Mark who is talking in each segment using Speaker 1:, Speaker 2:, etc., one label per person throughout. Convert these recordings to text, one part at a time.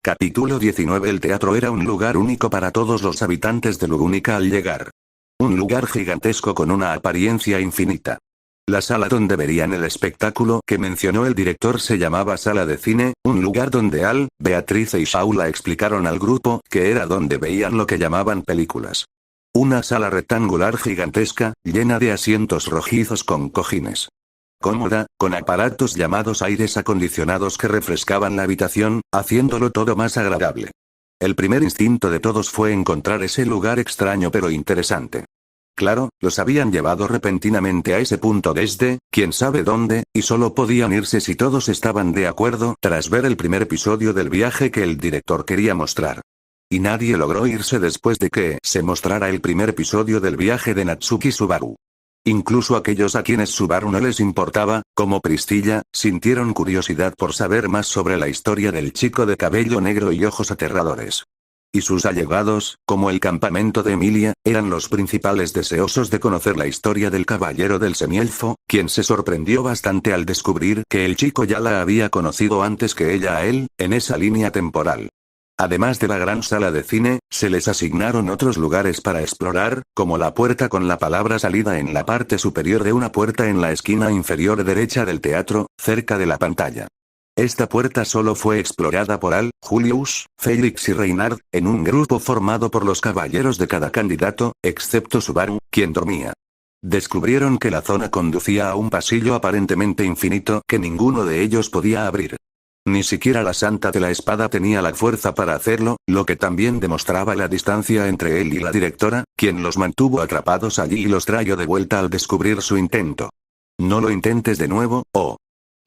Speaker 1: Capítulo 19. El teatro era un lugar único para todos los habitantes de Lugúnica al llegar. Un lugar gigantesco con una apariencia infinita. La sala donde verían el espectáculo que mencionó el director se llamaba sala de cine, un lugar donde Al, Beatriz y Shaula explicaron al grupo que era donde veían lo que llamaban películas. Una sala rectangular gigantesca, llena de asientos rojizos con cojines. Cómoda, con aparatos llamados aires acondicionados que refrescaban la habitación, haciéndolo todo más agradable. El primer instinto de todos fue encontrar ese lugar extraño pero interesante. Claro, los habían llevado repentinamente a ese punto desde, quién sabe dónde, y solo podían irse si todos estaban de acuerdo tras ver el primer episodio del viaje que el director quería mostrar. Y nadie logró irse después de que se mostrara el primer episodio del viaje de Natsuki Subaru. Incluso aquellos a quienes Subaru no les importaba, como Priscilla, sintieron curiosidad por saber más sobre la historia del chico de cabello negro y ojos aterradores. Y sus allegados, como el campamento de Emilia, eran los principales deseosos de conocer la historia del caballero del semielfo, quien se sorprendió bastante al descubrir que el chico ya la había conocido antes que ella a él, en esa línea temporal. Además de la gran sala de cine, se les asignaron otros lugares para explorar, como la puerta con la palabra salida en la parte superior de una puerta en la esquina inferior derecha del teatro, cerca de la pantalla. Esta puerta solo fue explorada por Al, Julius, Felix y Reynard, en un grupo formado por los caballeros de cada candidato, excepto Subaru, quien dormía. Descubrieron que la zona conducía a un pasillo aparentemente infinito que ninguno de ellos podía abrir. Ni siquiera la Santa de la Espada tenía la fuerza para hacerlo, lo que también demostraba la distancia entre él y la directora, quien los mantuvo atrapados allí y los trajo de vuelta al descubrir su intento. No lo intentes de nuevo, oh.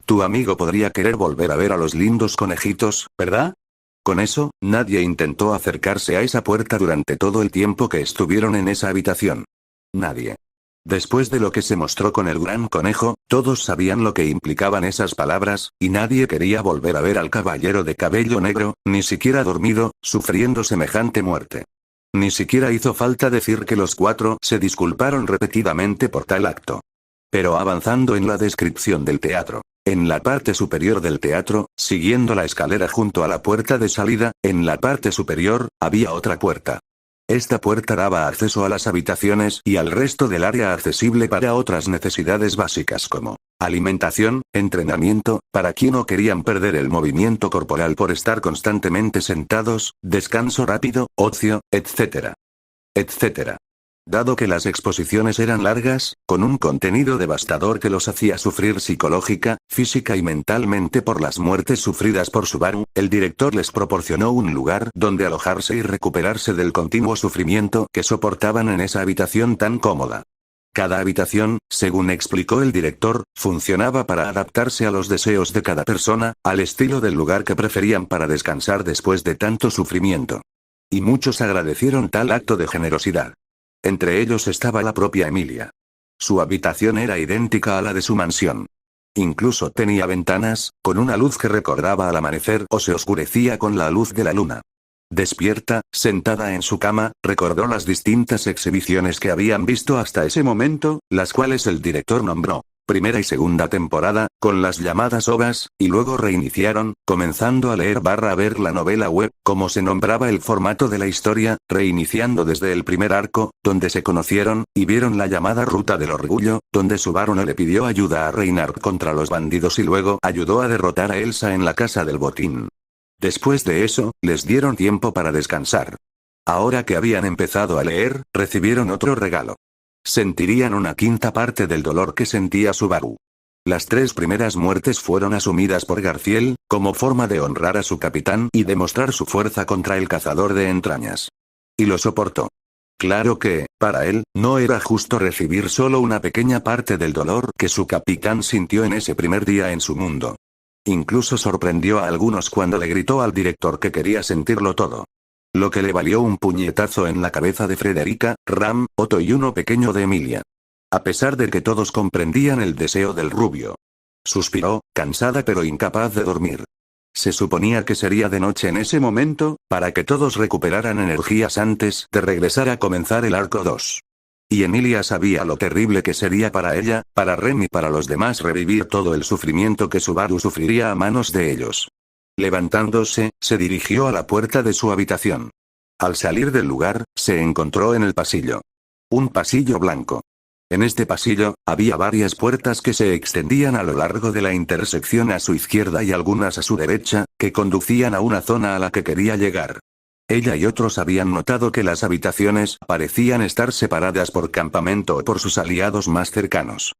Speaker 1: Tu amigo podría querer volver a ver a los lindos conejitos, ¿verdad? Con eso, nadie intentó acercarse a esa puerta durante todo el tiempo que estuvieron en esa habitación. Nadie. Después de lo que se mostró con el gran conejo, todos sabían lo que implicaban esas palabras, y nadie quería volver a ver al caballero de cabello negro, ni siquiera dormido, sufriendo semejante muerte. Ni siquiera hizo falta decir que los cuatro se disculparon repetidamente por tal acto. Pero avanzando en la descripción del teatro. En la parte superior del teatro, siguiendo la escalera junto a la puerta de salida, en la parte superior, había otra puerta. Esta puerta daba acceso a las habitaciones y al resto del área accesible para otras necesidades básicas como alimentación, entrenamiento, para quien no querían perder el movimiento corporal por estar constantemente sentados, descanso rápido, ocio, etc. etc. Dado que las exposiciones eran largas, con un contenido devastador que los hacía sufrir psicológica, física y mentalmente por las muertes sufridas por Subaru, el director les proporcionó un lugar donde alojarse y recuperarse del continuo sufrimiento que soportaban en esa habitación tan cómoda. Cada habitación, según explicó el director, funcionaba para adaptarse a los deseos de cada persona, al estilo del lugar que preferían para descansar después de tanto sufrimiento. Y muchos agradecieron tal acto de generosidad. Entre ellos estaba la propia Emilia. Su habitación era idéntica a la de su mansión. Incluso tenía ventanas, con una luz que recordaba al amanecer o se oscurecía con la luz de la luna. Despierta, sentada en su cama, recordó las distintas exhibiciones que habían visto hasta ese momento, las cuales el director nombró primera y segunda temporada, con las llamadas OVAs, y luego reiniciaron, comenzando a leer a ver la novela web, como se nombraba el formato de la historia, reiniciando desde el primer arco, donde se conocieron, y vieron la llamada Ruta del Orgullo, donde Subaru no le pidió ayuda a Reynard contra los bandidos y luego ayudó a derrotar a Elsa en la casa del botín. Después de eso, les dieron tiempo para descansar. Ahora que habían empezado a leer, recibieron otro regalo. Sentirían una quinta parte del dolor que sentía Subaru. Las 3 primeras muertes fueron asumidas por Garfiel, como forma de honrar a su capitán y demostrar su fuerza contra el cazador de entrañas. Y lo soportó. Claro que, para él, no era justo recibir solo una pequeña parte del dolor que su capitán sintió en ese primer día en su mundo. Incluso sorprendió a algunos cuando le gritó al director que quería sentirlo todo. Lo que le valió un puñetazo en la cabeza de Frederica, Ram, Otto y uno pequeño de Emilia. A pesar de que todos comprendían el deseo del rubio. Suspiró, cansada pero incapaz de dormir. Se suponía que sería de noche en ese momento, para que todos recuperaran energías antes de regresar a comenzar el arco 2. Y Emilia sabía lo terrible que sería para ella, para Rem y para los demás revivir todo el sufrimiento que Subaru sufriría a manos de ellos. Levantándose, se dirigió a la puerta de su habitación. Al salir del lugar, se encontró en el pasillo. Un pasillo blanco. En este pasillo, había varias puertas que se extendían a lo largo de la intersección a su izquierda y algunas a su derecha, que conducían a una zona a la que quería llegar. Ella y otros habían notado que las habitaciones parecían estar separadas por campamento o por sus aliados más cercanos.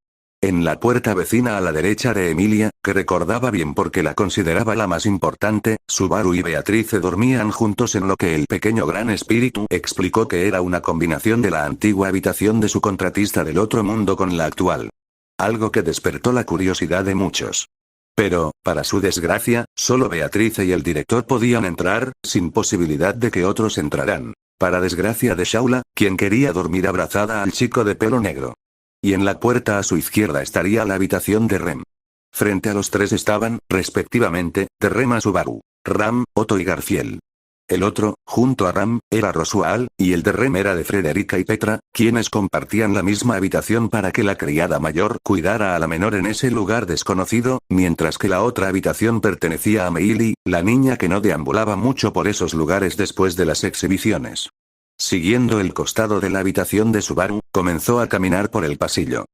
Speaker 1: En la puerta vecina a la derecha de Emilia, que recordaba bien porque la consideraba la más importante, Subaru y Beatrice dormían juntos en lo que el pequeño gran espíritu explicó que era una combinación de la antigua habitación de su contratista del otro mundo con la actual. Algo que despertó la curiosidad de muchos. Pero, para su desgracia, solo Beatrice y el director podían entrar, sin posibilidad de que otros entraran. Para desgracia de Shaula, quien quería dormir abrazada al chico de pelo negro. Y en la puerta a su izquierda estaría la habitación de Rem. Frente a los tres estaban, respectivamente, de Rem a Subaru, Ram, Otto y Garfield. El otro, junto a Ram, era Rosual, y el de Rem era de Frederica y Petra, quienes compartían la misma habitación para que la criada mayor cuidara a la menor en ese lugar desconocido, mientras que la otra habitación pertenecía a Meili, la niña que no deambulaba mucho por esos lugares después de las exhibiciones. Siguiendo el costado de la habitación de Subaru, comenzó a caminar por el pasillo.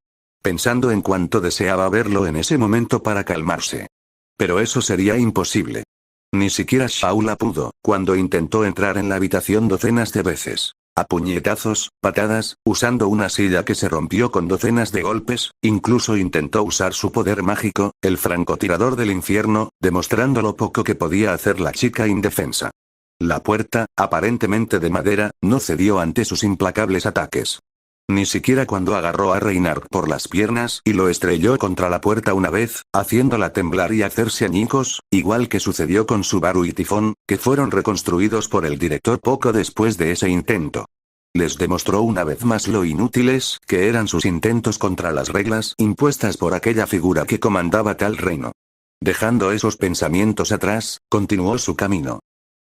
Speaker 1: Pensando en cuánto deseaba verlo en ese momento para calmarse. Pero eso sería imposible. Ni siquiera Shaula pudo, cuando intentó entrar en la habitación docenas de veces. A puñetazos, patadas, usando una silla que se rompió con docenas de golpes, incluso intentó usar su poder mágico, el francotirador del infierno, demostrando lo poco que podía hacer la chica indefensa. La puerta, aparentemente de madera, no cedió ante sus implacables ataques. Ni siquiera cuando agarró a Reinhardt por las piernas y lo estrelló contra la puerta una vez, haciéndola temblar y hacerse añicos, igual que sucedió con Subaru y Tifón, que fueron reconstruidos por el director poco después de ese intento. Les demostró una vez más lo inútiles que eran sus intentos contra las reglas impuestas por aquella figura que comandaba tal reino. Dejando esos pensamientos atrás, continuó su camino.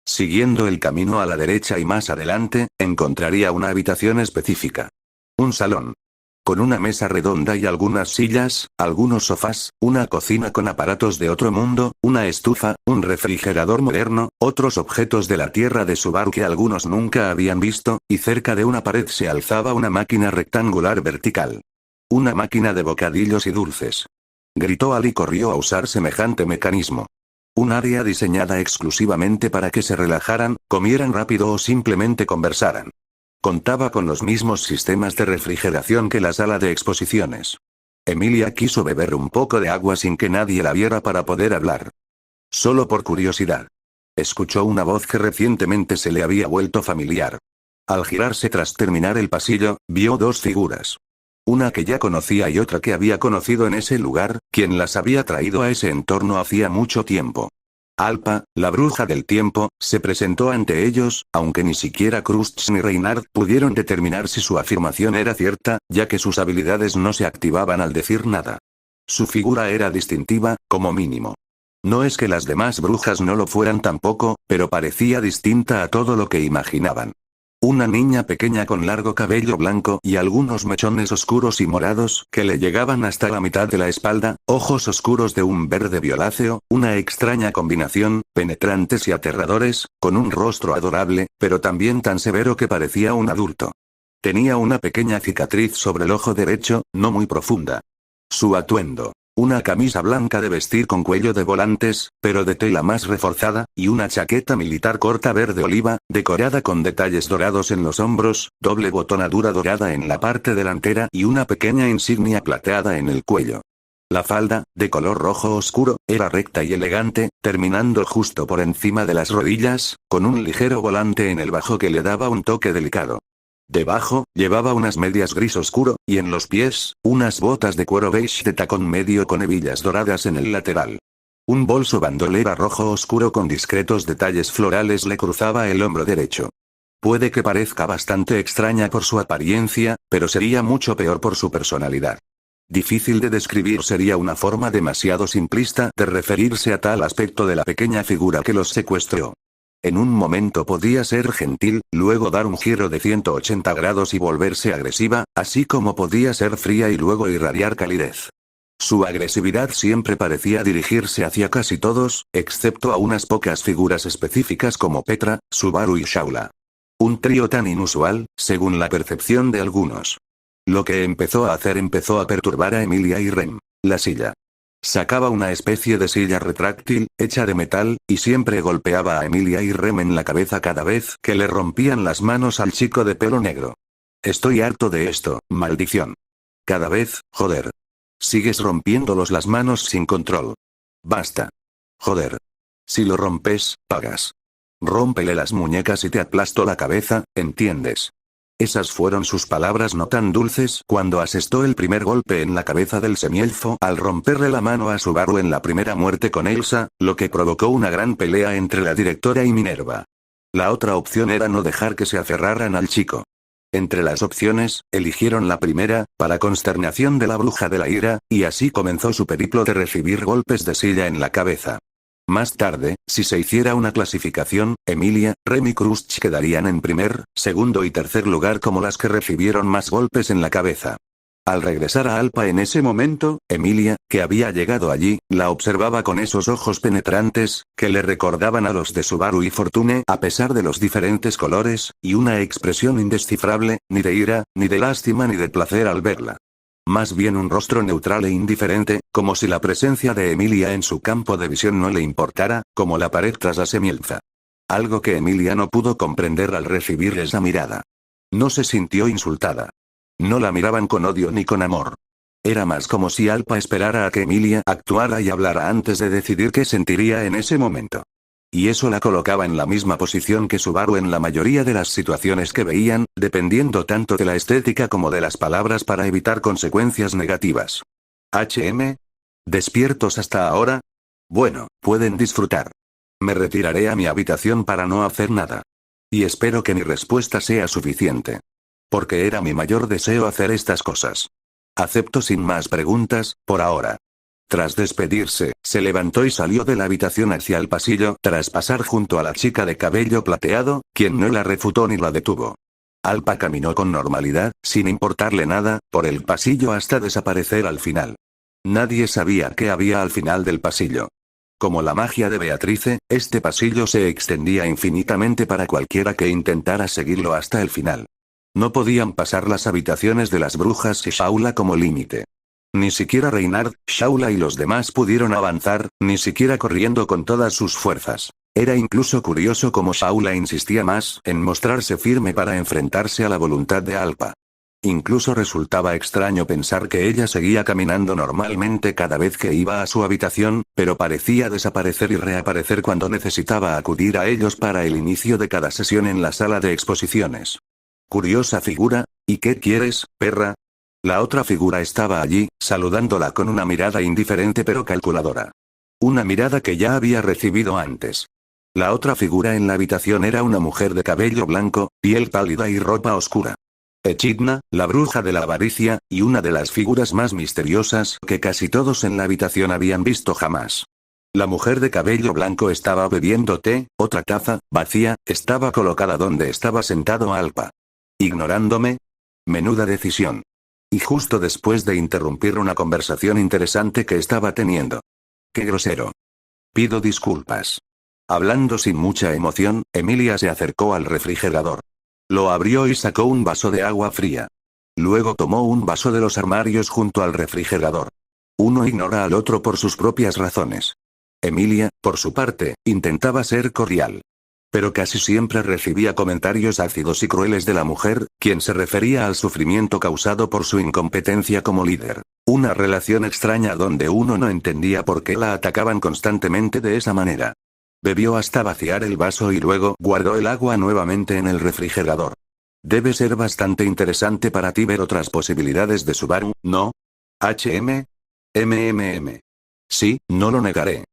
Speaker 1: Siguiendo el camino a la derecha y más adelante, encontraría una habitación específica. Un salón. Con una mesa redonda y algunas sillas, algunos sofás, una cocina con aparatos de otro mundo, una estufa, un refrigerador moderno, otros objetos de la tierra de Subaru que algunos nunca habían visto, y cerca de una pared se alzaba una máquina rectangular vertical. Una máquina de bocadillos y dulces. Gritó Ali y corrió a usar semejante mecanismo. Un área diseñada exclusivamente para que se relajaran, comieran rápido o simplemente conversaran. Contaba con los mismos sistemas de refrigeración que la sala de exposiciones. Emilia quiso beber un poco de agua sin que nadie la viera para poder hablar. Solo por curiosidad. Escuchó una voz que recientemente se le había vuelto familiar. Al girarse tras terminar el pasillo, vio dos figuras. Una que ya conocía y otra que había conocido en ese lugar, quien las había traído a ese entorno hacía mucho tiempo. Alpa, la bruja del tiempo, se presentó ante ellos, aunque ni siquiera Krusty ni Reinhardt pudieron determinar si su afirmación era cierta, ya que sus habilidades no se activaban al decir nada. Su figura era distintiva, como mínimo. No es que las demás brujas no lo fueran tampoco, pero parecía distinta a todo lo que imaginaban. Una niña pequeña con largo cabello blanco y algunos mechones oscuros y morados que le llegaban hasta la mitad de la espalda, ojos oscuros de un verde violáceo, una extraña combinación, penetrantes y aterradores, con un rostro adorable, pero también tan severo que parecía un adulto. Tenía una pequeña cicatriz sobre el ojo derecho, no muy profunda. Su atuendo. Una camisa blanca de vestir con cuello de volantes, pero de tela más reforzada, y una chaqueta militar corta verde oliva, decorada con detalles dorados en los hombros, doble botonadura dorada en la parte delantera y una pequeña insignia plateada en el cuello. La falda, de color rojo oscuro, era recta y elegante, terminando justo por encima de las rodillas, con un ligero volante en el bajo que le daba un toque delicado. Debajo, llevaba unas medias gris oscuro, y en los pies, unas botas de cuero beige de tacón medio con hebillas doradas en el lateral. Un bolso bandolera rojo oscuro con discretos detalles florales le cruzaba el hombro derecho. Puede que parezca bastante extraña por su apariencia, pero sería mucho peor por su personalidad. Difícil de describir sería una forma demasiado simplista de referirse a tal aspecto de la pequeña figura que los secuestró. En un momento podía ser gentil, luego dar un giro de 180 grados y volverse agresiva, así como podía ser fría y luego irradiar calidez. Su agresividad siempre parecía dirigirse hacia casi todos, excepto a unas pocas figuras específicas como Petra, Subaru y Shaula. Un trío tan inusual, según la percepción de algunos. Lo que empezó a perturbar a Emilia y Rem. La silla. Sacaba una especie de silla retráctil, hecha de metal, y siempre golpeaba a Emilia y Rem en la cabeza cada vez que le rompían las manos al chico de pelo negro. Estoy harto de esto, maldición. Cada vez, joder. Sigues rompiéndolos las manos sin control. Basta. Joder. Si lo rompes, pagas. Rómpele las muñecas y te aplasto la cabeza, ¿entiendes? Esas fueron sus palabras no tan dulces cuando asestó el primer golpe en la cabeza del semielfo al romperle la mano a Subaru en la primera muerte con Elsa, lo que provocó una gran pelea entre la directora y Minerva. La otra opción era no dejar que se aferraran al chico. Entre las opciones, eligieron la primera, para consternación de la bruja de la ira, y así comenzó su periplo de recibir golpes de silla en la cabeza. Más tarde, si se hiciera una clasificación, Emilia, Rem y Krusch quedarían en primer, segundo y tercer lugar como las que recibieron más golpes en la cabeza. Al regresar a Alpa en ese momento, Emilia, que había llegado allí, la observaba con esos ojos penetrantes, que le recordaban a los de Subaru y Fortune a pesar de los diferentes colores, y una expresión indescifrable, ni de ira, ni de lástima ni de placer al verla. Más bien un rostro neutral e indiferente, como si la presencia de Emilia en su campo de visión no le importara, como la pared tras la semielfa. Algo que Emilia no pudo comprender al recibir esa mirada. No se sintió insultada. No la miraban con odio ni con amor. Era más como si Alpa esperara a que Emilia actuara y hablara antes de decidir qué sentiría en ese momento. Y eso la colocaba en la misma posición que Subaru en la mayoría de las situaciones que veían, dependiendo tanto de la estética como de las palabras para evitar consecuencias negativas. ¿Despiertos hasta ahora? Bueno, pueden disfrutar. Me retiraré a mi habitación para no hacer nada. Y espero que mi respuesta sea suficiente. Porque era mi mayor deseo hacer estas cosas. Acepto sin más preguntas, por ahora. Tras despedirse, se levantó y salió de la habitación hacia el pasillo, tras pasar junto a la chica de cabello plateado, quien no la refutó ni la detuvo. Alpa caminó con normalidad, sin importarle nada, por el pasillo hasta desaparecer al final. Nadie sabía qué había al final del pasillo. Como la magia de Beatrice, este pasillo se extendía infinitamente para cualquiera que intentara seguirlo hasta el final. No podían pasar las habitaciones de las brujas y Shaula como límite. Ni siquiera Reynard, Shaula y los demás pudieron avanzar, ni siquiera corriendo con todas sus fuerzas. Era incluso curioso cómo Shaula insistía más en mostrarse firme para enfrentarse a la voluntad de Alpa. Incluso resultaba extraño pensar que ella seguía caminando normalmente cada vez que iba a su habitación, pero parecía desaparecer y reaparecer cuando necesitaba acudir a ellos para el inicio de cada sesión en la sala de exposiciones. Curiosa figura, ¿y qué quieres, perra? La otra figura estaba allí, saludándola con una mirada indiferente pero calculadora. Una mirada que ya había recibido antes. La otra figura en la habitación era una mujer de cabello blanco, piel pálida y ropa oscura. Echidna, la bruja de la avaricia, y una de las figuras más misteriosas que casi todos en la habitación habían visto jamás. La mujer de cabello blanco estaba bebiendo té, otra taza, vacía, estaba colocada donde estaba sentado Alpa. ¿Ignorándome? Menuda decisión. Y justo después de interrumpir una conversación interesante que estaba teniendo. ¡Qué grosero! Pido disculpas. Hablando sin mucha emoción, Emilia se acercó al refrigerador. Lo abrió y sacó un vaso de agua fría. Luego tomó un vaso de los armarios junto al refrigerador. Uno ignora al otro por sus propias razones. Emilia, por su parte, intentaba ser cordial. Pero casi siempre recibía comentarios ácidos y crueles de la mujer, quien se refería al sufrimiento causado por su incompetencia como líder. Una relación extraña donde uno no entendía por qué la atacaban constantemente de esa manera. Bebió hasta vaciar el vaso y luego guardó el agua nuevamente en el refrigerador. Debe ser bastante interesante para ti ver otras posibilidades de Subaru, ¿no? Sí, no lo negaré.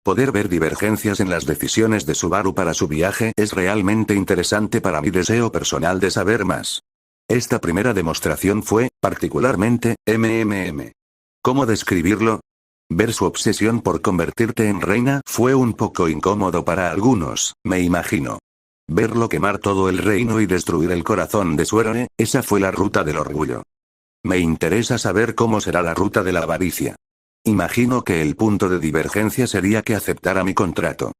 Speaker 1: Poder ver divergencias en las decisiones de Subaru para su viaje es realmente interesante para mi deseo personal de saber más. Esta primera demostración fue, particularmente, ¿Cómo describirlo? Ver su obsesión por convertirte en reina fue un poco incómodo para algunos, me imagino. Verlo quemar todo el reino y destruir el corazón de Suerone, esa fue la ruta del orgullo. Me interesa saber cómo será la ruta de la avaricia. Imagino que el punto de divergencia sería que aceptara mi contrato.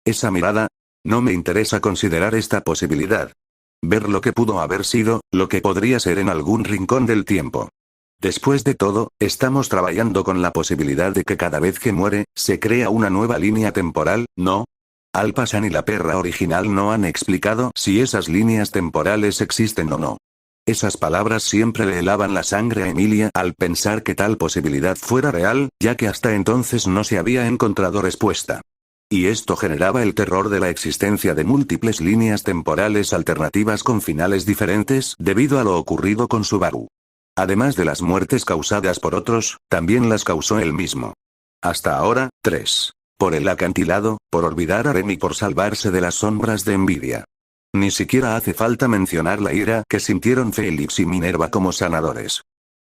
Speaker 1: Esa mirada. No me interesa considerar esta posibilidad. Ver lo que pudo haber sido, lo que podría ser en algún rincón del tiempo. Después de todo, estamos trabajando con la posibilidad de que cada vez que muere, se crea una nueva línea temporal, ¿no? Al-Pashan y la perra original no han explicado si esas líneas temporales existen o no. Esas palabras siempre le helaban la sangre a Emilia al pensar que tal posibilidad fuera real, ya que hasta entonces no se había encontrado respuesta. Y esto generaba el terror de la existencia de múltiples líneas temporales alternativas con finales diferentes debido a lo ocurrido con Subaru. Además de las muertes causadas por otros, también las causó él mismo. Hasta ahora, 3. Por el acantilado, por olvidar a Rem y por salvarse de las sombras de envidia. Ni siquiera hace falta mencionar la ira que sintieron Félix y Minerva como sanadores.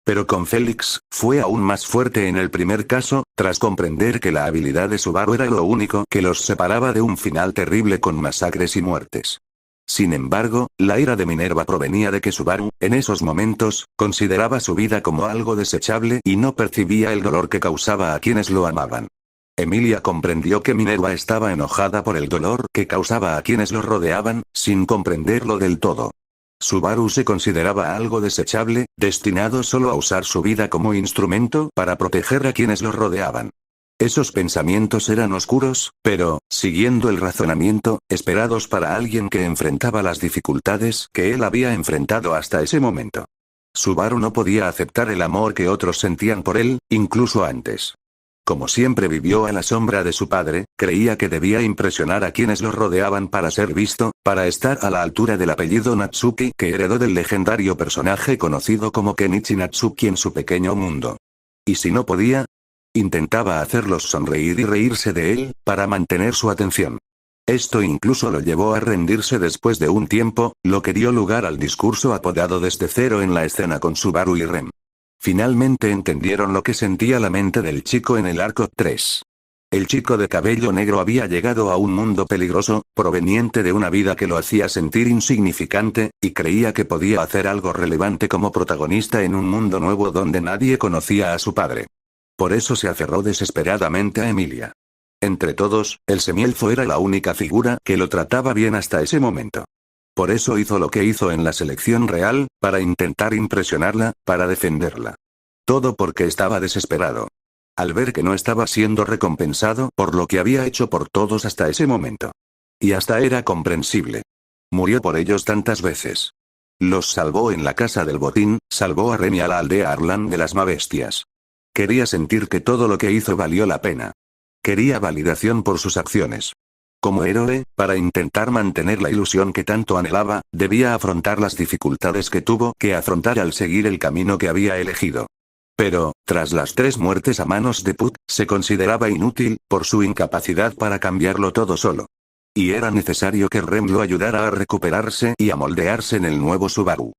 Speaker 1: Pero con Félix, fue aún más fuerte en el primer caso, tras comprender que la habilidad de Subaru era lo único que los separaba de un final terrible con masacres y muertes. Sin embargo, la ira de Minerva provenía de que Subaru, en esos momentos, consideraba su vida como algo desechable y no percibía el dolor que causaba a quienes lo amaban. Emilia comprendió que Minerva estaba enojada por el dolor que causaba a quienes lo rodeaban, sin comprenderlo del todo. Subaru se consideraba algo desechable, destinado solo a usar su vida como instrumento para proteger a quienes lo rodeaban. Esos pensamientos eran oscuros, pero, siguiendo el razonamiento, esperados para alguien que enfrentaba las dificultades que él había enfrentado hasta ese momento. Subaru no podía aceptar el amor que otros sentían por él, incluso antes. Como siempre vivió a la sombra de su padre, creía que debía impresionar a quienes lo rodeaban para ser visto, para estar a la altura del apellido Natsuki que heredó del legendario personaje conocido como Kenichi Natsuki en su pequeño mundo. ¿Y si no podía? Intentaba hacerlos sonreír y reírse de él, para mantener su atención. Esto incluso lo llevó a rendirse después de un tiempo, lo que dio lugar al discurso apodado desde cero en la escena con Subaru y Rem. Finalmente entendieron lo que sentía la mente del chico en el arco 3. El chico de cabello negro había llegado a un mundo peligroso, proveniente de una vida que lo hacía sentir insignificante, y creía que podía hacer algo relevante como protagonista en un mundo nuevo donde nadie conocía a su padre. Por eso se aferró desesperadamente a Emilia. Entre todos, el semielfo era la única figura que lo trataba bien hasta ese momento. Por eso hizo lo que hizo en la selección real, para intentar impresionarla, para defenderla. Todo porque estaba desesperado. Al ver que no estaba siendo recompensado por lo que había hecho por todos hasta ese momento. Y hasta era comprensible. Murió por ellos tantas veces. Los salvó en la casa del botín, salvó a Rem y a la aldea Arlan de las Mabestias. Quería sentir que todo lo que hizo valió la pena. Quería validación por sus acciones. Como héroe, para intentar mantener la ilusión que tanto anhelaba, debía afrontar las dificultades que tuvo que afrontar al seguir el camino que había elegido. Pero, tras las 3 muertes a manos de Put, se consideraba inútil, por su incapacidad para cambiarlo todo solo. Y era necesario que Rem lo ayudara a recuperarse y a moldearse en el nuevo Subaru.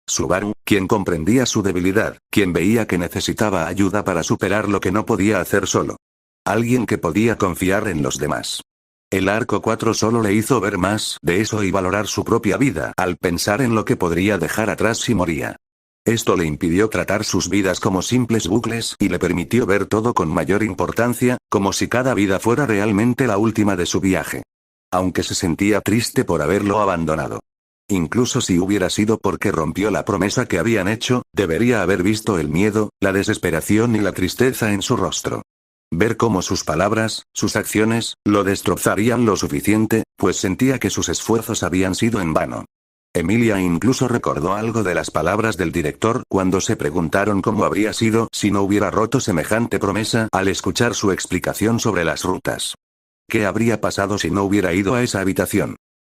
Speaker 1: Subaru, quien comprendía su debilidad, quien veía que necesitaba ayuda para superar lo que no podía hacer solo. Alguien que podía confiar en los demás. El arco 4 solo le hizo ver más de eso y valorar su propia vida al pensar en lo que podría dejar atrás si moría. Esto le impidió tratar sus vidas como simples bucles y le permitió ver todo con mayor importancia, como si cada vida fuera realmente la última de su viaje. Aunque se sentía triste por haberlo abandonado. Incluso si hubiera sido porque rompió la promesa que habían hecho, debería haber visto el miedo, la desesperación y la tristeza en su rostro. Ver cómo sus palabras, sus acciones, lo destrozarían lo suficiente, pues sentía que sus esfuerzos habían sido en vano. Emilia incluso recordó algo de las palabras del director cuando se preguntaron cómo habría sido si no hubiera roto semejante promesa al escuchar su explicación sobre las rutas. ¿Qué habría pasado si no hubiera ido a esa habitación?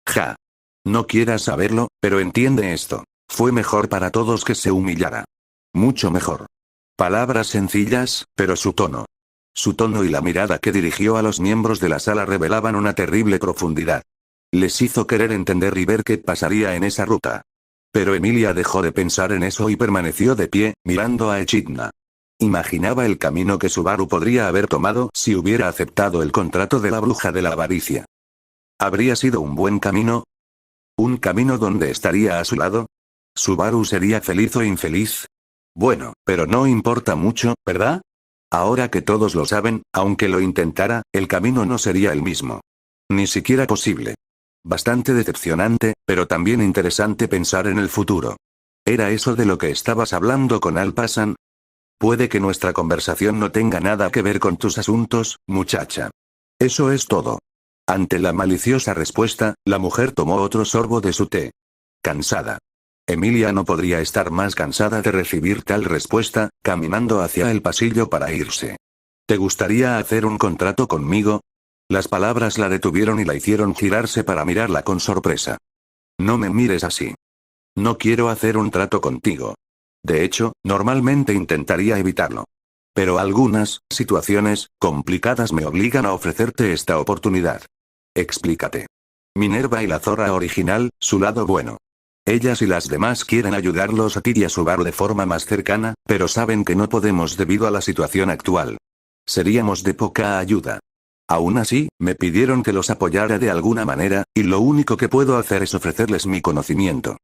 Speaker 1: Ja. No quieras saberlo, pero entiende esto. Fue mejor para todos que se humillara. Mucho mejor. Palabras sencillas, pero su tono. Su tono y la mirada que dirigió a los miembros de la sala revelaban una terrible profundidad. Les hizo querer entender y ver qué pasaría en esa ruta. Pero Emilia dejó de pensar en eso y permaneció de pie, mirando a Echidna. Imaginaba el camino que Subaru podría haber tomado si hubiera aceptado el contrato de la bruja de la avaricia. ¿Habría sido un buen camino? ¿Un camino donde estaría a su lado? ¿Subaru sería feliz o infeliz? Bueno, pero no importa mucho, ¿verdad? Ahora que todos lo saben, aunque lo intentara, el camino no sería el mismo. Ni siquiera posible. Bastante decepcionante, pero también interesante pensar en el futuro. ¿Era eso de lo que estabas hablando con Al-Passan? Puede que nuestra conversación no tenga nada que ver con tus asuntos, muchacha. Eso es todo. Ante la maliciosa respuesta, la mujer tomó otro sorbo de su té. Cansada. Emilia no podría estar más cansada de recibir tal respuesta, caminando hacia el pasillo para irse. ¿Te gustaría hacer un contrato conmigo? Las palabras la detuvieron y la hicieron girarse para mirarla con sorpresa. No me mires así. No quiero hacer un trato contigo. De hecho, normalmente intentaría evitarlo. Pero algunas situaciones complicadas me obligan a ofrecerte esta oportunidad. Explícate. Minerva y la zorra original, su lado bueno. Ellas y las demás quieren ayudarlos a ti y a Subaru de forma más cercana, pero saben que no podemos debido a la situación actual. Seríamos de poca ayuda. Aún así, me pidieron que los apoyara de alguna manera, y lo único que puedo hacer es ofrecerles mi conocimiento.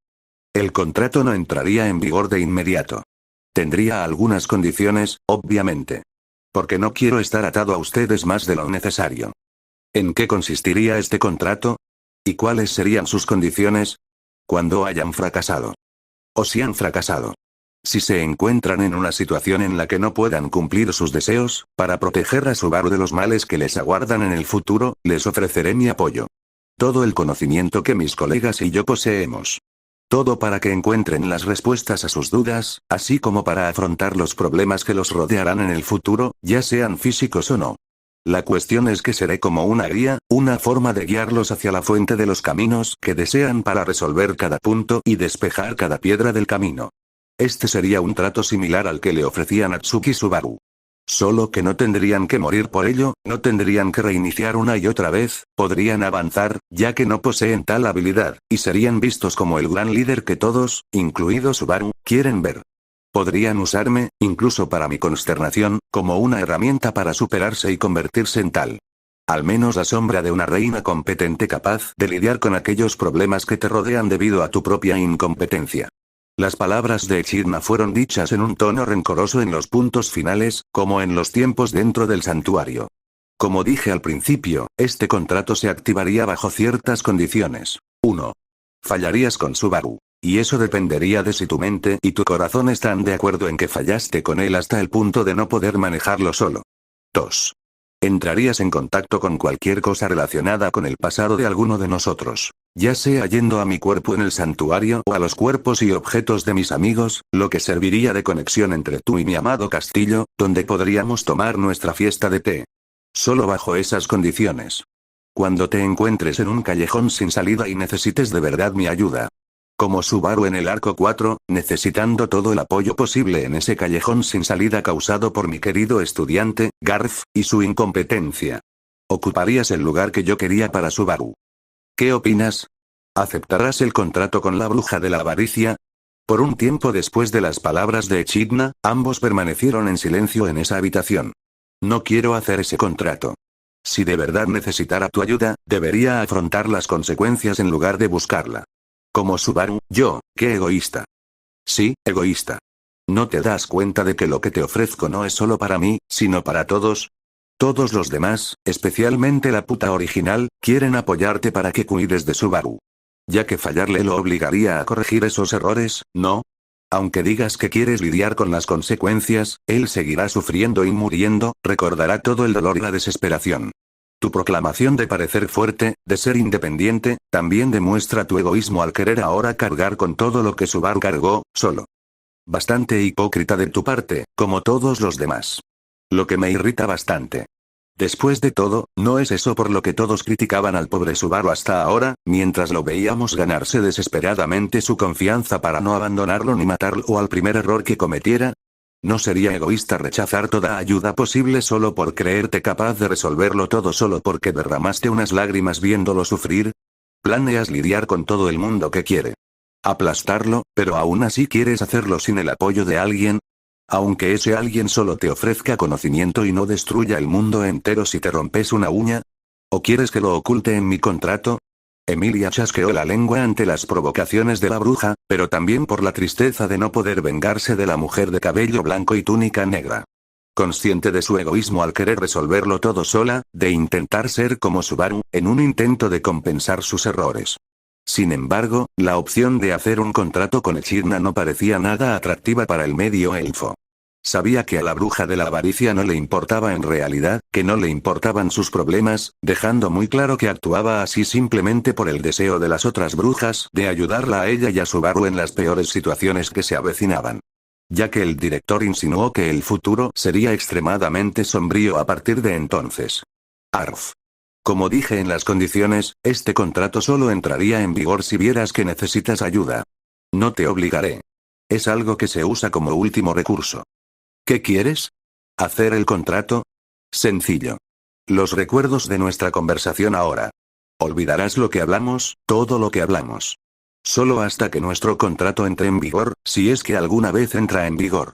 Speaker 1: El contrato no entraría en vigor de inmediato. Tendría algunas condiciones, obviamente. Porque no quiero estar atado a ustedes más de lo necesario. ¿En qué consistiría este contrato? ¿Y cuáles serían sus condiciones? Cuando hayan fracasado. O si han fracasado. Si se encuentran en una situación en la que no puedan cumplir sus deseos, para proteger a Subaru de los males que les aguardan en el futuro, les ofreceré mi apoyo. Todo el conocimiento que mis colegas y yo poseemos. Todo para que encuentren las respuestas a sus dudas, así como para afrontar los problemas que los rodearán en el futuro, ya sean físicos o no. La cuestión es que seré como una guía, una forma de guiarlos hacia la fuente de los caminos que desean para resolver cada punto y despejar cada piedra del camino. Este sería un trato similar al que le ofrecía Natsuki Subaru. Solo que no tendrían que morir por ello, no tendrían que reiniciar una y otra vez, podrían avanzar, ya que no poseen tal habilidad, y serían vistos como el gran líder que todos, incluido Subaru, quieren ver. Podrían usarme, incluso para mi consternación, como una herramienta para superarse y convertirse en tal. Al menos la sombra de una reina competente capaz de lidiar con aquellos problemas que te rodean debido a tu propia incompetencia. Las palabras de Echidna fueron dichas en un tono rencoroso en los puntos finales, como en los tiempos dentro del santuario. Como dije al principio, este contrato se activaría bajo ciertas condiciones. 1. Fallarías con Subaru. Y eso dependería de si tu mente y tu corazón están de acuerdo en que fallaste con él hasta el punto de no poder manejarlo solo. 2. Entrarías en contacto con cualquier cosa relacionada con el pasado de alguno de nosotros. Ya sea yendo a mi cuerpo en el santuario o a los cuerpos y objetos de mis amigos, lo que serviría de conexión entre tú y mi amado castillo, donde podríamos tomar nuestra fiesta de té. Solo bajo esas condiciones. Cuando te encuentres en un callejón sin salida y necesites de verdad mi ayuda. Como Subaru en el arco 4, necesitando todo el apoyo posible en ese callejón sin salida causado por mi querido estudiante, Garf, y su incompetencia. Ocuparías el lugar que yo quería para Subaru. ¿Qué opinas? ¿Aceptarás el contrato con la bruja de la avaricia? Por un tiempo después de las palabras de Echidna, ambos permanecieron en silencio en esa habitación. No quiero hacer ese contrato. Si de verdad necesitara tu ayuda, debería afrontar las consecuencias en lugar de buscarla. Como Subaru, qué egoísta. Sí, egoísta. ¿No te das cuenta de que lo que te ofrezco no es solo para mí, sino para todos? Todos los demás, especialmente la puta original, quieren apoyarte para que cuides de Subaru. Ya que fallarle lo obligaría a corregir esos errores, ¿no? Aunque digas que quieres lidiar con las consecuencias, él seguirá sufriendo y muriendo, recordará todo el dolor y la desesperación. Tu proclamación de parecer fuerte, de ser independiente, también demuestra tu egoísmo al querer ahora cargar con todo lo que Subaru cargó, solo. Bastante hipócrita de tu parte, como todos los demás. Lo que me irrita bastante. Después de todo, ¿no es eso por lo que todos criticaban al pobre Subaru hasta ahora, mientras lo veíamos ganarse desesperadamente su confianza para no abandonarlo ni matarlo al primer error que cometiera? ¿No sería egoísta rechazar toda ayuda posible solo por creerte capaz de resolverlo todo solo porque derramaste unas lágrimas viéndolo sufrir? ¿Planeas lidiar con todo el mundo que quiere aplastarlo, pero aún así quieres hacerlo sin el apoyo de alguien? Aunque ese alguien solo te ofrezca conocimiento y no destruya el mundo entero si te rompes una uña. ¿O quieres que lo oculte en mi contrato? Emilia chasqueó la lengua ante las provocaciones de la bruja, pero también por la tristeza de no poder vengarse de la mujer de cabello blanco y túnica negra. consciente de su egoísmo al querer resolverlo todo sola, de intentar ser como Subaru, en un intento de compensar sus errores. Sin embargo, la opción de hacer un contrato con Echidna no parecía nada atractiva para el medio elfo. Sabía que a la bruja de la avaricia no le importaba en realidad, que no le importaban sus problemas, dejando muy claro que actuaba así simplemente por el deseo de las otras brujas de ayudarla a ella y a Subaru en las peores situaciones que se avecinaban. Ya que el director insinuó que el futuro sería extremadamente sombrío a partir de entonces. Arf. Como dije en las condiciones, este contrato solo entraría en vigor si vieras que necesitas ayuda. No te obligaré. Es algo que se usa como último recurso. ¿Qué quieres? ¿Hacer el contrato? Sencillo. Los recuerdos de nuestra conversación ahora. Olvidarás lo que hablamos, todo lo que hablamos. Solo hasta que nuestro contrato entre en vigor, si es que alguna vez entra en vigor.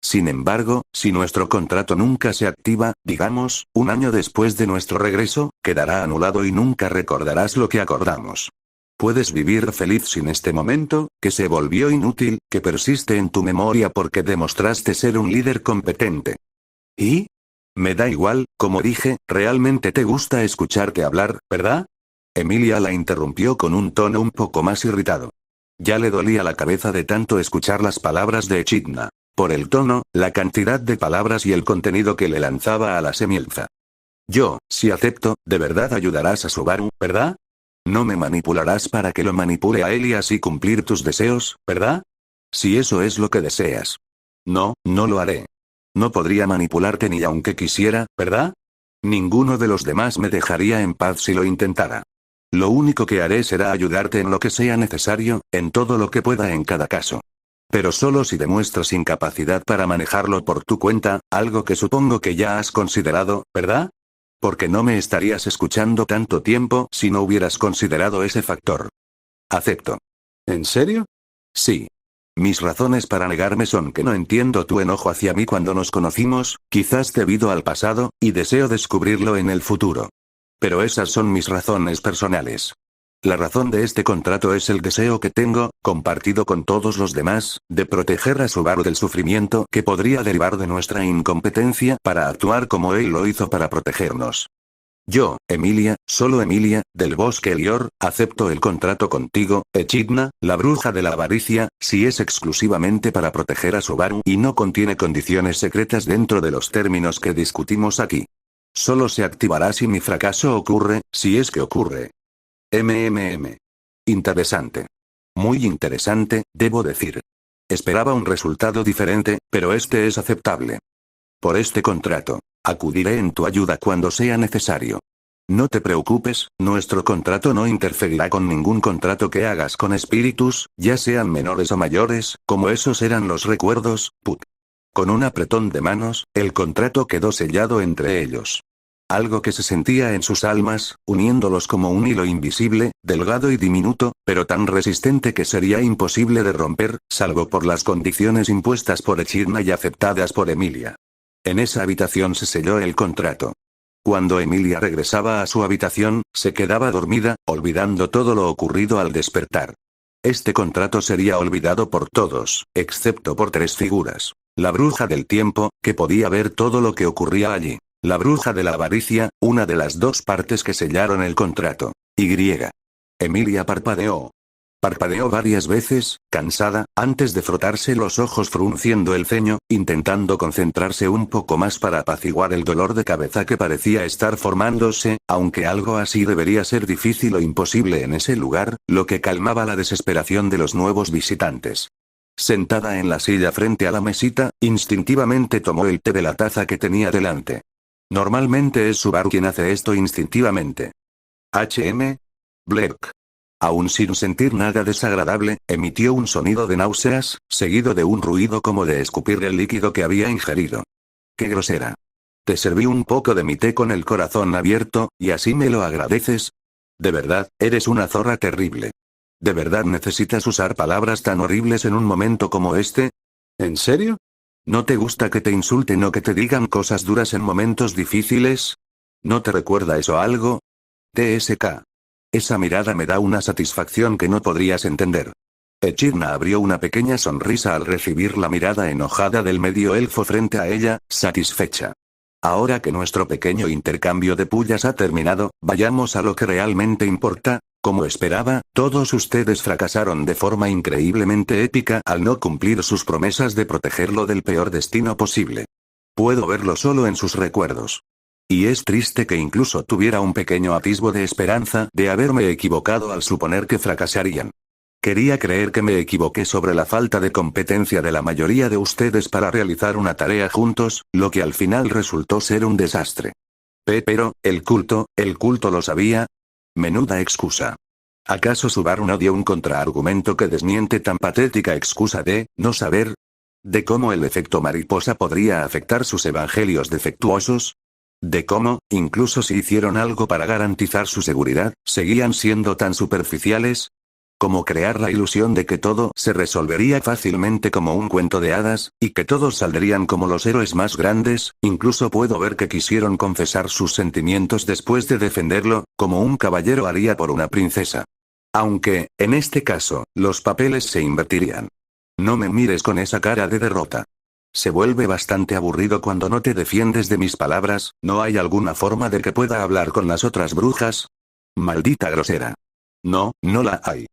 Speaker 1: Sin embargo, si nuestro contrato nunca se activa, digamos, un año después de nuestro regreso, quedará anulado y nunca recordarás lo que acordamos. Puedes vivir feliz sin este momento, que se volvió inútil, que persiste en tu memoria porque demostraste ser un líder competente. ¿Y? Me da igual, como dije, realmente te gusta escucharte hablar, ¿verdad? Emilia la interrumpió con un tono un poco más irritado. Ya le dolía la cabeza de tanto escuchar las palabras de Echidna. Por el tono, la cantidad de palabras y el contenido que le lanzaba a la semielfa. Si acepto, de verdad ayudarás a Subaru, ¿verdad? No me manipularás para que lo manipule a él y así cumplir tus deseos, ¿verdad? Si eso es lo que deseas. No, no lo haré. No podría manipularte ni aunque quisiera, ¿verdad? Ninguno de los demás me dejaría en paz si lo intentara. Lo único que haré será ayudarte en lo que sea necesario, en todo lo que pueda en cada caso. Pero solo si demuestras incapacidad para manejarlo por tu cuenta, algo que supongo que ya has considerado, ¿verdad? Porque no me estarías escuchando tanto tiempo si no hubieras considerado ese factor. Acepto. ¿En serio? Sí. Mis razones para negarme son que no entiendo tu enojo hacia mí cuando nos conocimos, quizás debido al pasado, y deseo descubrirlo en el futuro. Pero esas son mis razones personales. La razón de este contrato es el deseo que tengo, compartido con todos los demás, de proteger a Subaru del sufrimiento que podría derivar de nuestra incompetencia para actuar como él lo hizo para protegernos. Yo, Emilia, solo Emilia, del bosque Elior, acepto el contrato contigo, Echidna, la bruja de la avaricia, si es exclusivamente para proteger a Subaru y no contiene condiciones secretas dentro de los términos que discutimos aquí. Solo se activará si mi fracaso ocurre, si es que ocurre. Interesante. Muy interesante, debo decir. Esperaba un resultado diferente, pero este es aceptable. Por este contrato, acudiré en tu ayuda cuando sea necesario. No te preocupes, nuestro contrato no interferirá con ningún contrato que hagas con espíritus, ya sean menores o mayores, como esos eran los recuerdos, Put. Con un apretón de manos, el contrato quedó sellado entre ellos. Algo que se sentía en sus almas, uniéndolos como un hilo invisible, delgado y diminuto, pero tan resistente que sería imposible de romper, salvo por las condiciones impuestas por Echidna y aceptadas por Emilia. En esa habitación se selló el contrato. Cuando Emilia regresaba a su habitación, se quedaba dormida, olvidando todo lo ocurrido al despertar. Este contrato sería olvidado por todos, excepto por tres figuras. La bruja del tiempo, que podía ver todo lo que ocurría allí. La bruja de la avaricia, una de las dos partes que sellaron el contrato. Y. Emilia parpadeó. Parpadeó varias veces, cansada, antes de frotarse los ojos frunciendo el ceño, intentando concentrarse un poco más para apaciguar el dolor de cabeza que parecía estar formándose, aunque algo así debería ser difícil o imposible en ese lugar, lo que calmaba la desesperación de los nuevos visitantes. Sentada en la silla frente a la mesita, instintivamente tomó el té de la taza que tenía delante. Normalmente es Subaru quien hace esto instintivamente. Bleak. Aún sin sentir nada desagradable, emitió un sonido de náuseas, seguido de un ruido como de escupir el líquido que había ingerido. ¡Qué grosera! Te serví un poco de mi té con el corazón abierto, y así me lo agradeces. De verdad, eres una zorra terrible. ¿De verdad necesitas usar palabras tan horribles en un momento como este? ¿En serio? ¿No te gusta que te insulten o que te digan cosas duras en momentos difíciles? ¿No te recuerda eso a algo? TSK. Esa mirada me da una satisfacción que no podrías entender. Echidna abrió una pequeña sonrisa al recibir la mirada enojada del medio elfo frente a ella, satisfecha. Ahora que nuestro pequeño intercambio de pullas ha terminado, vayamos a lo que realmente importa. Como esperaba, todos ustedes fracasaron de forma increíblemente épica al no cumplir sus promesas de protegerlo del peor destino posible. Puedo verlo solo en sus recuerdos. Y es triste que incluso tuviera un pequeño atisbo de esperanza de haberme equivocado al suponer que fracasarían. Quería creer que me equivoqué sobre la falta de competencia de la mayoría de ustedes para realizar una tarea juntos, lo que al final resultó ser un desastre. Pero, ¿el culto lo sabía? Menuda excusa. ¿Acaso Subaru no dio un contraargumento que desmiente tan patética excusa de no saber? ¿De cómo el efecto mariposa podría afectar sus evangelios defectuosos? ¿De cómo, incluso si hicieron algo para garantizar su seguridad, seguían siendo tan superficiales? ¿Cómo crear la ilusión de que todo se resolvería fácilmente como un cuento de hadas, y que todos saldrían como los héroes más grandes? Incluso puedo ver que quisieron confesar sus sentimientos después de defenderlo, como un caballero haría por una princesa. Aunque, en este caso, los papeles se invertirían. No me mires con esa cara de derrota. Se vuelve bastante aburrido cuando no te defiendes de mis palabras. ¿No hay alguna forma de que pueda hablar con las otras brujas? Maldita grosera. No, no la hay.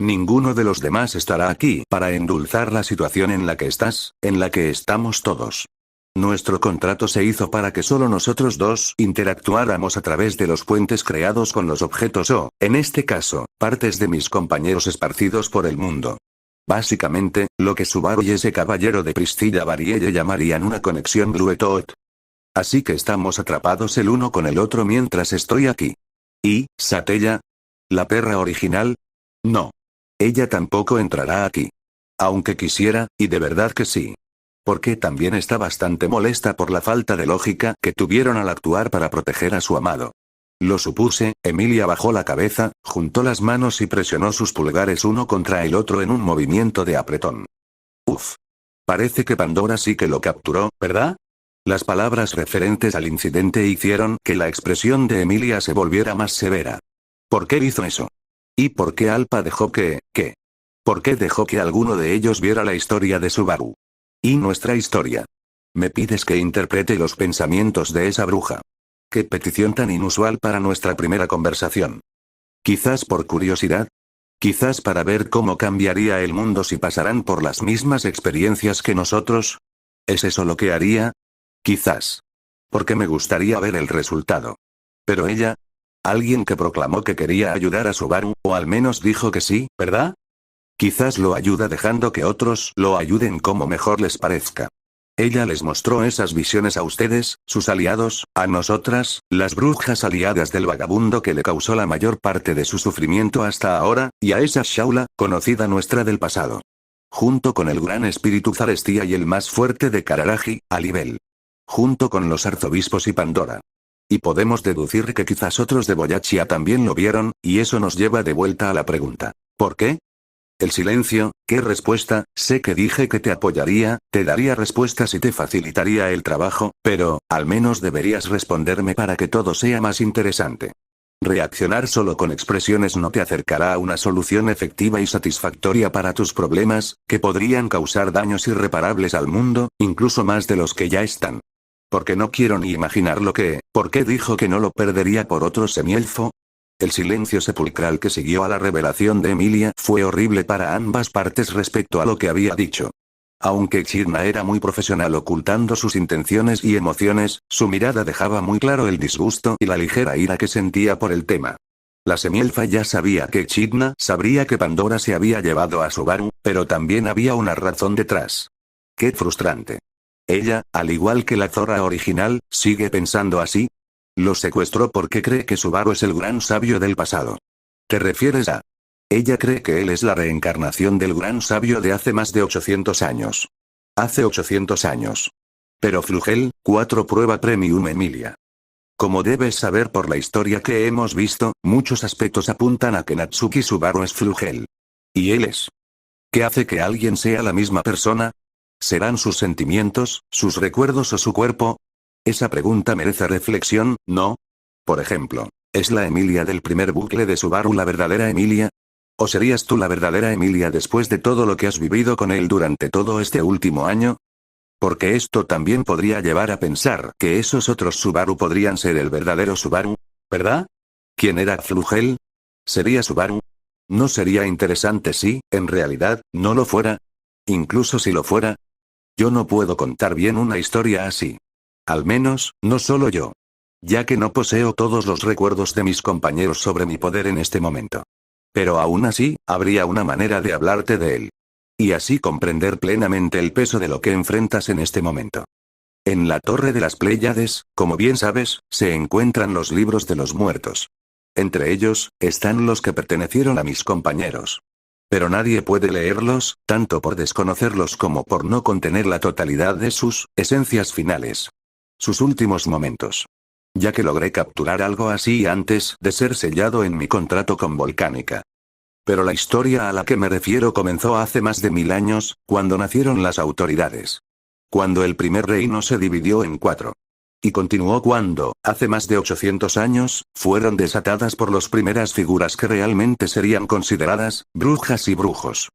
Speaker 1: Ninguno de los demás estará aquí para endulzar la situación en la que estás, en la que estamos todos. Nuestro contrato se hizo para que solo nosotros dos interactuáramos a través de los puentes creados con los objetos o, en este caso, partes de mis compañeros esparcidos por el mundo. Básicamente, lo que Subaru y ese caballero de Priscilla Varielle llamarían una conexión Bluetooth. Así que estamos atrapados el uno con el otro mientras estoy aquí. ¿Y, Satella? ¿La perra original? No. Ella tampoco entrará aquí. Aunque quisiera, y de verdad que sí. Porque también está bastante molesta por la falta de lógica que tuvieron al actuar para proteger a su amado. Lo supuse. Emilia bajó la cabeza, juntó las manos y presionó sus pulgares uno contra el otro en un movimiento de apretón. Uf. Parece que Pandora sí que lo capturó, ¿verdad? Las palabras referentes al incidente hicieron que la expresión de Emilia se volviera más severa. ¿Por qué hizo eso? ¿Y por qué Alpa dejó que? ¿Por qué dejó que alguno de ellos viera la historia de Subaru? ¿Y nuestra historia? ¿Me pides que interprete los pensamientos de esa bruja? ¡Qué petición tan inusual para nuestra primera conversación! Quizás por curiosidad. Quizás para ver cómo cambiaría el mundo si pasaran por las mismas experiencias que nosotros. ¿Es eso lo que haría? Quizás. Porque me gustaría ver el resultado. Pero ella... Alguien que proclamó que quería ayudar a Subaru, o al menos dijo que sí, ¿verdad? Quizás lo ayuda dejando que otros lo ayuden como mejor les parezca. Ella les mostró esas visiones a ustedes, sus aliados, a nosotras, las brujas aliadas del vagabundo que le causó la mayor parte de su sufrimiento hasta ahora, y a esa Shaula, conocida nuestra del pasado. Junto con el gran espíritu Zarestía y el más fuerte de Kararaji, Alibel. Junto con los arzobispos y Pandora. Y podemos deducir que quizás otros de Boyachia también lo vieron, y eso nos lleva de vuelta a la pregunta. ¿Por qué? El silencio, ¿qué respuesta? Sé que dije que te apoyaría, te daría respuestas y te facilitaría el trabajo, pero, al menos deberías responderme para que todo sea más interesante. Reaccionar solo con expresiones no te acercará a una solución efectiva y satisfactoria para tus problemas, que podrían causar daños irreparables al mundo, incluso más de los que ya están. Porque no quiero ni imaginar ¿por qué dijo que no lo perdería por otro semielfo? El silencio sepulcral que siguió a la revelación de Emilia fue horrible para ambas partes respecto a lo que había dicho. Aunque Echidna era muy profesional ocultando sus intenciones y emociones, su mirada dejaba muy claro el disgusto y la ligera ira que sentía por el tema. La semielfa ya sabía que Echidna sabría que Pandora se había llevado a Subaru, pero también había una razón detrás. ¡Qué frustrante! Ella, al igual que la zorra original, sigue pensando así. Lo secuestró porque cree que Subaru es el gran sabio del pasado. ¿Te refieres a? Ella cree que él es la reencarnación del gran sabio de hace más de 800 años. Hace 800 años. Pero Flugel, 4 prueba premium Emilia. Como debes saber por la historia que hemos visto, muchos aspectos apuntan a que Natsuki Subaru es Flugel. ¿Y él es? ¿Qué hace que alguien sea la misma persona? ¿Serán sus sentimientos, sus recuerdos o su cuerpo? Esa pregunta merece reflexión, ¿no? Por ejemplo, ¿es la Emilia del primer bucle de Subaru la verdadera Emilia? ¿O serías tú la verdadera Emilia después de todo lo que has vivido con él durante todo este último año? Porque esto también podría llevar a pensar que esos otros Subaru podrían ser el verdadero Subaru, ¿verdad? ¿Quién era Flugel? ¿Sería Subaru? ¿No sería interesante si, en realidad, no lo fuera? Incluso si lo fuera. Yo no puedo contar bien una historia así. Al menos, no solo yo. Ya que no poseo todos los recuerdos de mis compañeros sobre mi poder en este momento. Pero aún así, habría una manera de hablarte de él. Y así comprender plenamente el peso de lo que enfrentas en este momento. En la Torre de las Pléyades, como bien sabes, se encuentran los libros de los muertos. Entre ellos, están los que pertenecieron a mis compañeros. Pero nadie puede leerlos, tanto por desconocerlos como por no contener la totalidad de sus esencias finales. Sus últimos momentos. Ya que logré capturar algo así antes de ser sellado en mi contrato con Volcánica. Pero la historia a la que me refiero comenzó hace más de 1000 años, cuando nacieron las autoridades. Cuando el primer reino se dividió en 4. Y continuó cuando, hace más de 800 años, fueron desatadas por las primeras figuras que realmente serían consideradas brujas y brujos.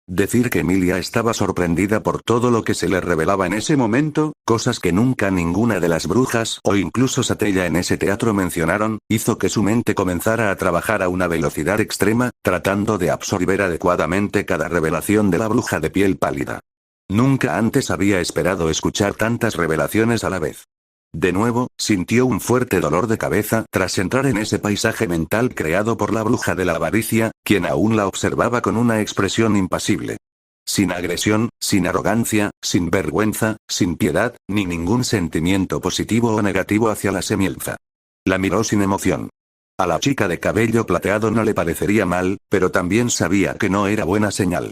Speaker 1: Decir que Emilia estaba sorprendida por todo lo que se le revelaba en ese momento, cosas que nunca ninguna de las brujas o incluso Satella en ese teatro mencionaron, hizo que su mente comenzara a trabajar a una velocidad extrema, tratando de absorber adecuadamente cada revelación de la bruja de piel pálida. Nunca antes había esperado escuchar tantas revelaciones a la vez. De nuevo, sintió un fuerte dolor de cabeza tras entrar en ese paisaje mental creado por la bruja de la avaricia, quien aún la observaba con una expresión impasible. Sin agresión, sin arrogancia, sin vergüenza, sin piedad, ni ningún sentimiento positivo o negativo hacia la semielfa. La miró sin emoción. A la chica de cabello plateado no le parecería mal, pero también sabía que no era buena señal.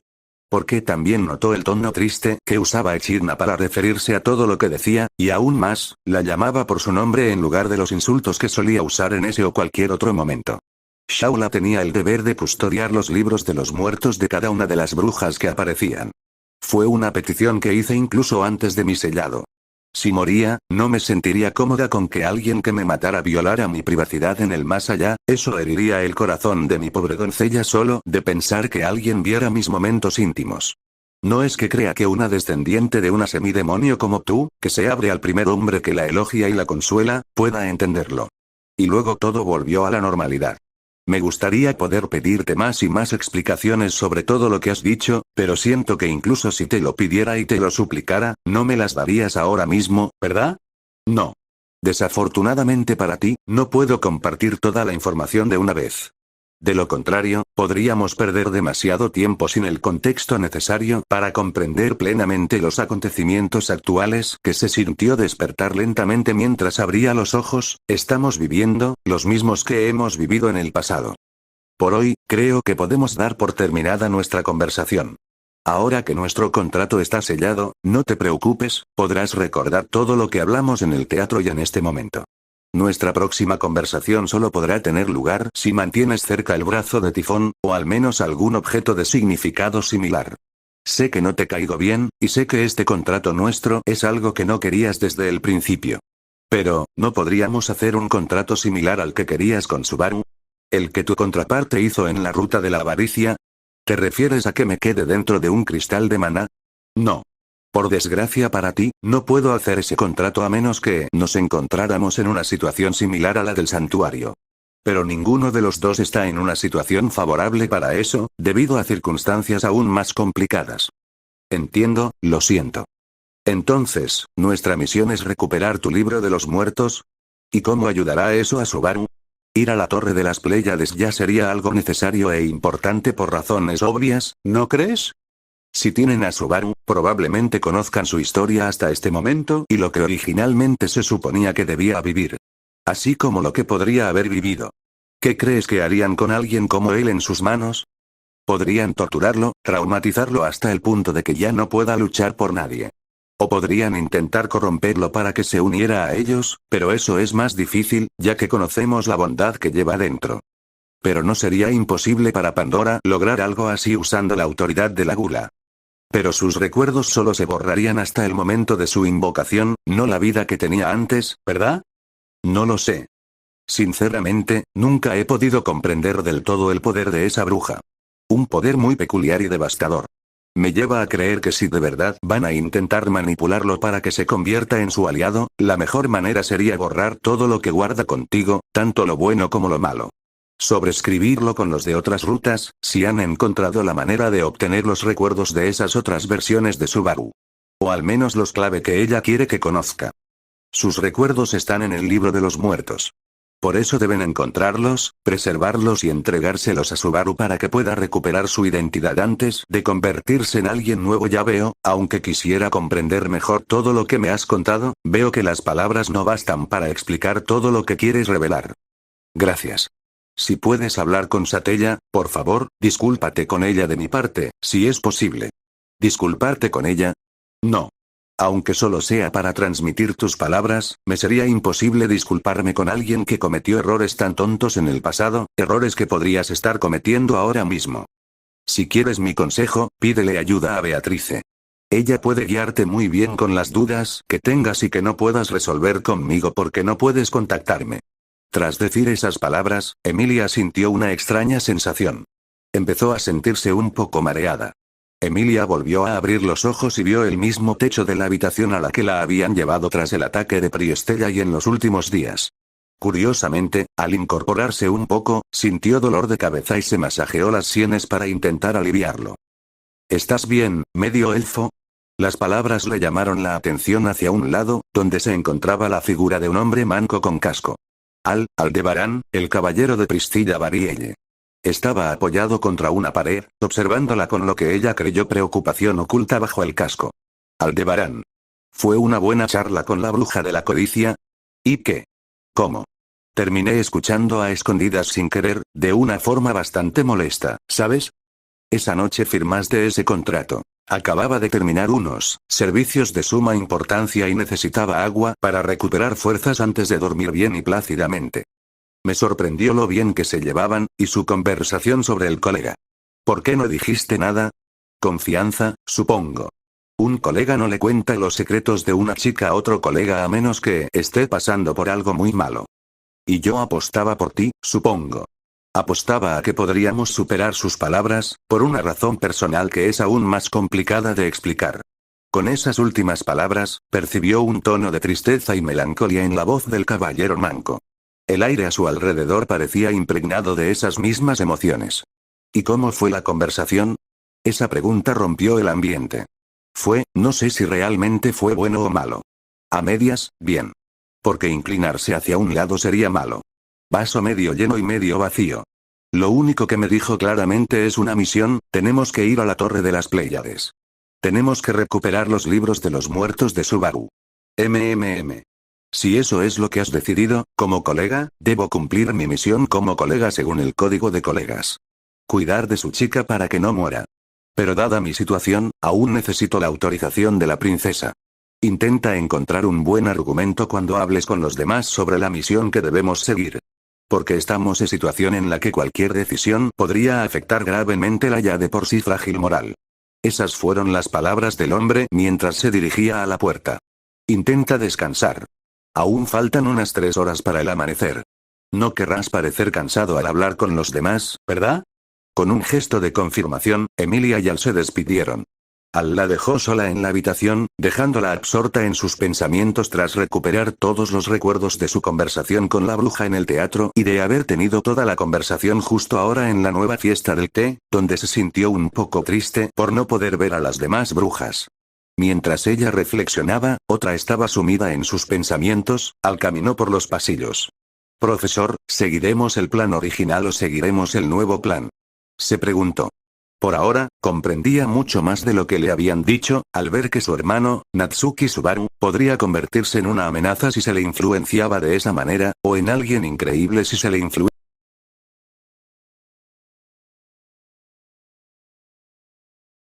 Speaker 1: Porque también notó el tono triste que usaba Echidna para referirse a todo lo que decía, y aún más, la llamaba por su nombre en lugar de los insultos que solía usar en ese o cualquier otro momento. Shaula tenía el deber de custodiar los libros de los muertos de cada una de las brujas que aparecían. Fue una petición que hice incluso antes de mi sellado. Si moría, no me sentiría cómoda con que alguien que me matara violara mi privacidad en el más allá, eso heriría el corazón de mi pobre doncella solo de pensar que alguien viera mis momentos íntimos. No es que crea que una descendiente de una semidemonio como tú, que se abre al primer hombre que la elogia y la consuela, pueda entenderlo. Y luego todo volvió a la normalidad. Me gustaría poder pedirte más y más explicaciones sobre todo lo que has dicho, pero siento que incluso si te lo pidiera y te lo suplicara, no me las darías ahora mismo, ¿verdad? No. Desafortunadamente para ti, no puedo compartir toda la información de una vez. De lo contrario, podríamos perder demasiado tiempo sin el contexto necesario para comprender plenamente los acontecimientos actuales que se sintió despertar lentamente mientras abría los ojos. Estamos viviendo, los mismos que hemos vivido en el pasado. Por hoy, creo que podemos dar por terminada nuestra conversación. Ahora que nuestro contrato está sellado, no te preocupes, podrás recordar todo lo que hablamos en el teatro y en este momento. Nuestra próxima conversación solo podrá tener lugar si mantienes cerca el brazo de Tifón, o al menos algún objeto de significado similar. Sé que no te caigo bien, y sé que este contrato nuestro es algo que no querías desde el principio. Pero, ¿no podríamos hacer un contrato similar al que querías con Subaru? ¿El que tu contraparte hizo en la ruta de la avaricia? ¿Te refieres a que me quede dentro de un cristal de maná? No. Por desgracia para ti, no puedo hacer ese contrato a menos que nos encontráramos en una situación similar a la del santuario. Pero ninguno de los dos está en una situación favorable para eso, debido a circunstancias aún más complicadas. Entiendo, lo siento. Entonces, ¿nuestra misión es recuperar tu libro de los muertos? ¿Y cómo ayudará eso a Subaru? Ir a la Torre de las Pléyades ya sería algo necesario e importante por razones obvias, ¿no crees? Si tienen a Subaru, probablemente conozcan su historia hasta este momento y lo que originalmente se suponía que debía vivir. Así como lo que podría haber vivido. ¿Qué crees que harían con alguien como él en sus manos? Podrían torturarlo, traumatizarlo hasta el punto de que ya no pueda luchar por nadie. O podrían intentar corromperlo para que se uniera a ellos, pero eso es más difícil, ya que conocemos la bondad que lleva dentro. Pero no sería imposible para Pandora lograr algo así usando la autoridad de la gula. Pero sus recuerdos solo se borrarían hasta el momento de su invocación, no la vida que tenía antes, ¿verdad? No lo sé. Sinceramente, nunca he podido comprender del todo el poder de esa bruja. Un poder muy peculiar y devastador. Me lleva a creer que si de verdad van a intentar manipularlo para que se convierta en su aliado, la mejor manera sería borrar todo lo que guarda contigo, tanto lo bueno como lo malo. Sobreescribirlo con los de otras rutas, si han encontrado la manera de obtener los recuerdos de esas otras versiones de Subaru. O al menos los clave que ella quiere que conozca. Sus recuerdos están en el libro de los muertos. Por eso deben encontrarlos, preservarlos y entregárselos a Subaru para que pueda recuperar su identidad antes de convertirse en alguien nuevo. Ya veo, aunque quisiera comprender mejor todo lo que me has contado, veo que las palabras no bastan para explicar todo lo que quieres revelar. Gracias. Si puedes hablar con Satella, por favor, discúlpate con ella de mi parte, si es posible. ¿Disculparte con ella? No. Aunque solo sea para transmitir tus palabras, me sería imposible disculparme con alguien que cometió errores tan tontos en el pasado, errores que podrías estar cometiendo ahora mismo. Si quieres mi consejo, pídele ayuda a Beatrice. Ella puede guiarte muy bien con las dudas que tengas y que no puedas resolver conmigo porque no puedes contactarme. Tras decir esas palabras, Emilia sintió una extraña sensación. Empezó a sentirse un poco mareada. Emilia volvió a abrir los ojos y vio el mismo techo de la habitación a la que la habían llevado tras el ataque de Priestella y en los últimos días. Curiosamente, al incorporarse un poco, sintió dolor de cabeza y se masajeó las sienes para intentar aliviarlo. ¿Estás bien, medio elfo? Las palabras le llamaron la atención hacia un lado, donde se encontraba la figura de un hombre manco con casco. Aldebarán, el caballero de Pristilla Barielle. Estaba apoyado contra una pared, observándola con lo que ella creyó preocupación oculta bajo el casco. Aldebarán. ¿Fue una buena charla con la bruja de la codicia? ¿Y qué? ¿Cómo? Terminé escuchando a escondidas sin querer, de una forma bastante molesta, ¿sabes? Esa noche firmaste ese contrato. Acababa de terminar unos servicios de suma importancia y necesitaba agua para recuperar fuerzas antes de dormir bien y plácidamente. Me sorprendió lo bien que se llevaban, y su conversación sobre el colega. ¿Por qué no dijiste nada? Confianza, supongo. Un colega no le cuenta los secretos de una chica a otro colega a menos que esté pasando por algo muy malo. Y yo apostaba por ti, supongo. Apostaba a que podríamos superar sus palabras, por una razón personal que es aún más complicada de explicar. Con esas últimas palabras, percibió un tono de tristeza y melancolía en la voz del caballero manco. El aire a su alrededor parecía impregnado de esas mismas emociones. ¿Y cómo fue la conversación? Esa pregunta rompió el ambiente. No sé si realmente fue bueno o malo. A medias, bien. Porque inclinarse hacia un lado sería malo. Vaso medio lleno y medio vacío. Lo único que me dijo claramente es una misión, tenemos que ir a la Torre de las Pléyades. Tenemos que recuperar los libros de los muertos de Subaru. Si eso es lo que has decidido, como colega, debo cumplir mi misión como colega según el código de colegas. Cuidar de su chica para que no muera. Pero dada mi situación, aún necesito la autorización de la princesa. Intenta encontrar un buen argumento cuando hables con los demás sobre la misión que debemos seguir. Porque estamos en situación en la que cualquier decisión podría afectar gravemente la ya de por sí frágil moral. Esas fueron las palabras del hombre mientras se dirigía a la puerta. Intenta descansar. Aún faltan unas 3 horas para el amanecer. No querrás parecer cansado al hablar con los demás, ¿verdad? Con un gesto de confirmación, Emilia y Al se despidieron. Al la dejó sola en la habitación, dejándola absorta en sus pensamientos tras recuperar todos los recuerdos de su conversación con la bruja en el teatro y de haber tenido toda la conversación justo ahora en la nueva fiesta del té, donde se sintió un poco triste por no poder ver a las demás brujas. Mientras ella reflexionaba, otra estaba sumida en sus pensamientos, Al caminó por los pasillos. Profesor, ¿seguiremos el plan original o seguiremos el nuevo plan? Se preguntó. Por ahora, comprendía mucho más de lo que le habían dicho, al ver que su hermano, Natsuki Subaru, podría convertirse en una amenaza si se le influenciaba de esa manera, o en alguien increíble si se le influenciaba.